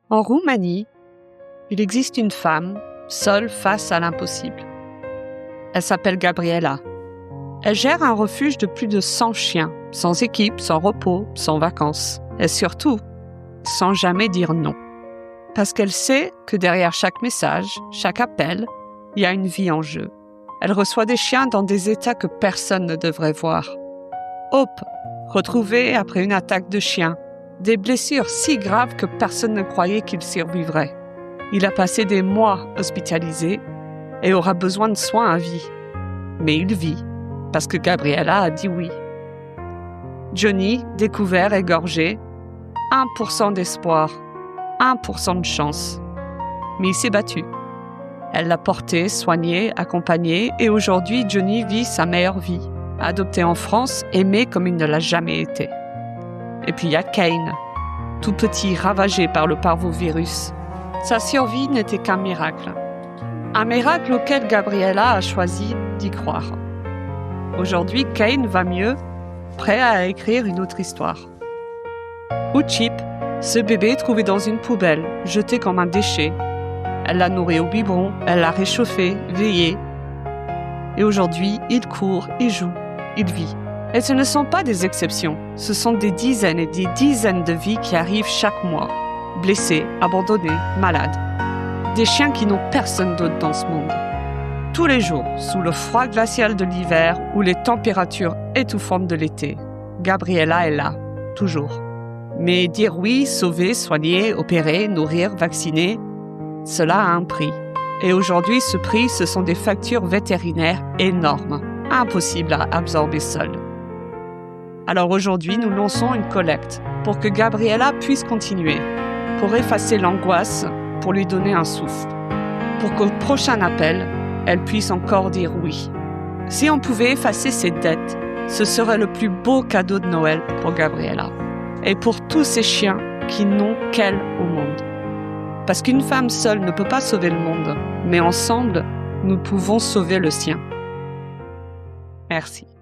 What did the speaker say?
En Roumanie, il existe une femme seule face à l'impossible. Elle s'appelle Gabriela. Elle gère un refuge de plus de 100 chiens, sans équipe, sans repos, sans vacances. Et surtout, sans jamais dire non. Parce qu'elle sait que derrière chaque message, chaque appel, il y a une vie en jeu. Elle reçoit des chiens dans des états que personne ne devrait voir. Hope, retrouvé après une attaque de chien, des blessures si graves que personne ne croyait qu'il survivrait. Il a passé des mois hospitalisé et aura besoin de soins à vie. Mais il vit, parce que Gabriela a dit oui. Johnny, découvert, égorgé, 1% d'espoir, 1% de chance. Mais il s'est battu. Elle l'a porté, soigné, accompagné, et aujourd'hui, Johnny vit sa meilleure vie. Adopté en France, aimé comme il ne l'a jamais été. Et puis il y a Kane, tout petit, ravagé par le parvovirus. Sa survie n'était qu'un miracle. Un miracle auquel Gabriela a choisi d'y croire. Aujourd'hui, Kane va mieux, prêt à écrire une autre histoire. Ou Chip, ce bébé trouvé dans une poubelle, jeté comme un déchet. Elle l'a nourri au biberon, elle l'a réchauffé, veillé. Et aujourd'hui, il court, il joue, il vit. Et ce ne sont pas des exceptions, ce sont des dizaines et des dizaines de vies qui arrivent chaque mois. Blessés, abandonnés, malades. Des chiens qui n'ont personne d'autre dans ce monde. Tous les jours, sous le froid glacial de l'hiver ou les températures étouffantes de l'été, Gabriela est là, toujours. Mais dire oui, sauver, soigner, opérer, nourrir, vacciner, cela a un prix. Et aujourd'hui, ce prix, ce sont des factures vétérinaires énormes, impossibles à absorber seule. Alors aujourd'hui, nous lançons une collecte pour que Gabriela puisse continuer, pour effacer l'angoisse, pour lui donner un souffle, pour qu'au prochain appel, elle puisse encore dire oui. Si on pouvait effacer ses dettes, ce serait le plus beau cadeau de Noël pour Gabriela et pour tous ces chiens qui n'ont qu'elle au monde. Parce qu'une femme seule ne peut pas sauver le monde, mais ensemble, nous pouvons sauver le sien. Merci.